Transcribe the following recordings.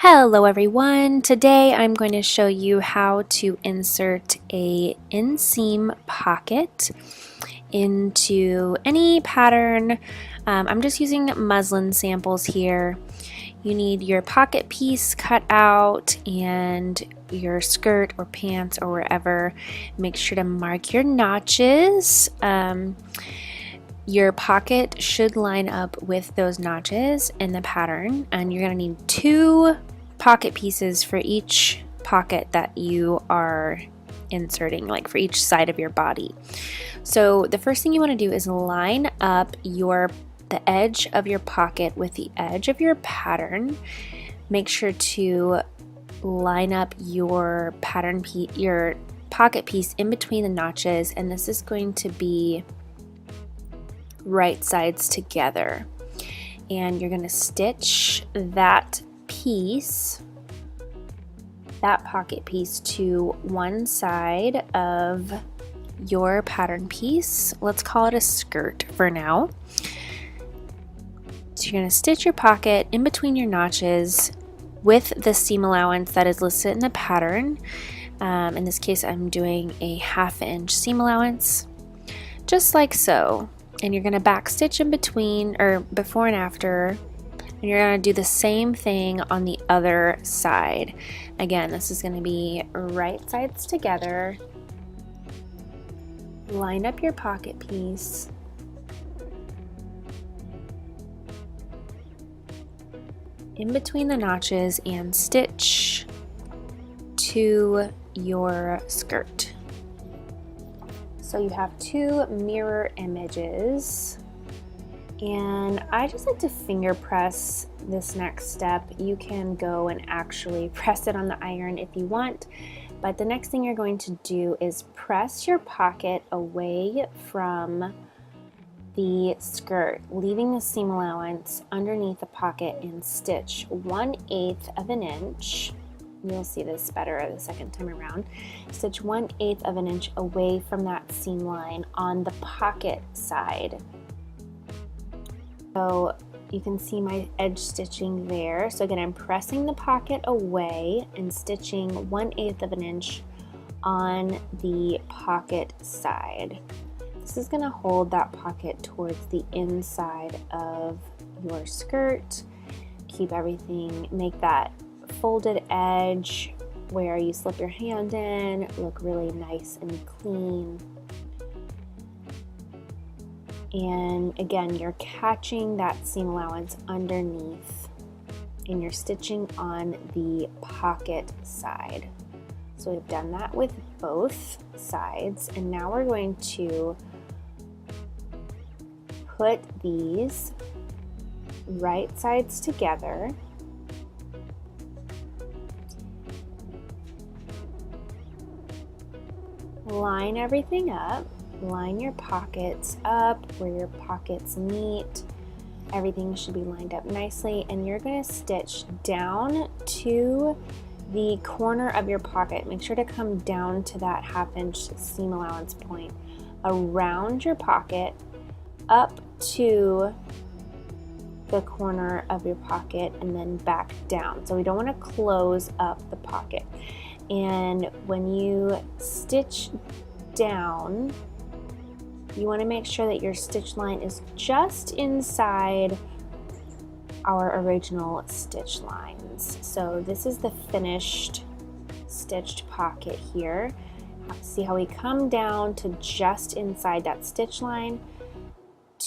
Hello everyone! Today I'm going to show you how to insert a inseam pocket into any pattern. I'm just using muslin samples here. You need your pocket piece cut out and your skirt or pants or wherever. Make sure to mark your notches. Your pocket should line up with those notches in the pattern, and you're going to need 2 pocket pieces for each pocket that you are inserting, like for each side of your body. So the first thing you want to do is line up the edge of your pocket with the edge of your pattern. Make sure to line up your your pocket piece in between the notches, and this is going to be right sides together, and you're going to stitch that pocket piece to one side of your pattern piece. Let's call it a skirt for now. So you're going to stitch your pocket in between your notches with the seam allowance that is listed in the pattern. In this case, I'm doing a 1/2 inch seam allowance, just like so. And you're going to back stitch in between, or before and after, and you're going to do the same thing on the other side. Again, this is going to be right sides together. Line up your pocket piece. In between the notches and stitch to your skirt. So you have 2 mirror images, and I just like to finger press this next step. You can go and actually press it on the iron if you want, but the next thing you're going to do is press your pocket away from the skirt, leaving the seam allowance underneath the pocket, and stitch 1/8 of an inch. You'll see this better the second time around. Stitch 1/8 of an inch away from that seam line on the pocket side. So you can see my edge stitching there. So again, I'm pressing the pocket away and stitching 1/8 of an inch on the pocket side. This is going to hold that pocket towards the inside of your skirt. Keep everything, make that folded edge where you slip your hand in look really nice and clean. And again, you're catching that seam allowance underneath, and you're stitching on the pocket side. So we've done that with both sides, and now we're going to put these right sides together. Line everything up, line your pockets up where your pockets meet. Everything should be lined up nicely, and you're going to stitch down to the corner of your pocket. Make sure to come down to that 1/2 inch seam allowance point around your pocket, up to the corner of your pocket, and then back down. So we don't want to close up the pocket. And when you stitch down, you want to make sure that your stitch line is just inside our original stitch lines. So this is the finished stitched pocket here. See how we come down to just inside that stitch line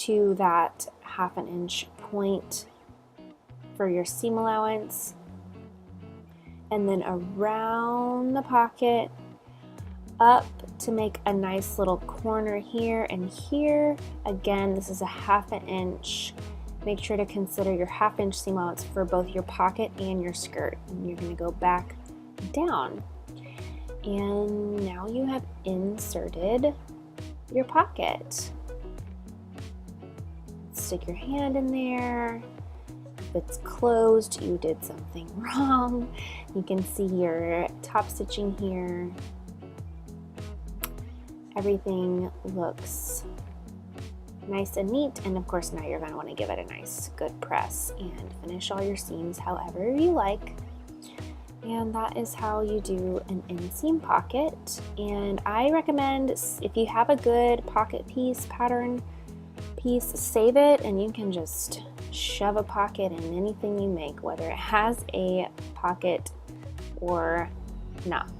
to that 1/2 inch point for your seam allowance, and then around the pocket up to make a nice little corner here and here. Again, this is a 1/2 inch. Make sure to consider your 1/2 inch seam allowance for both your pocket and your skirt. And you're going to go back down. And now you have inserted your pocket. Stick your hand in there. If it's closed, you did something wrong. You can see your top stitching here. Everything looks nice and neat, and of course now you're going to want to give it a nice good press and finish all your seams however you like. And that is how you do an inseam pocket. And I recommend, if you have a good pocket piece, pattern piece, save it, and you can just shove a pocket in anything you make, whether it has a pocket or not.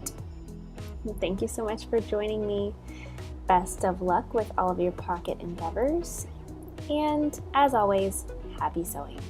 Thank you so much for joining me. Best of luck with all of your pocket endeavors. And as always, happy sewing.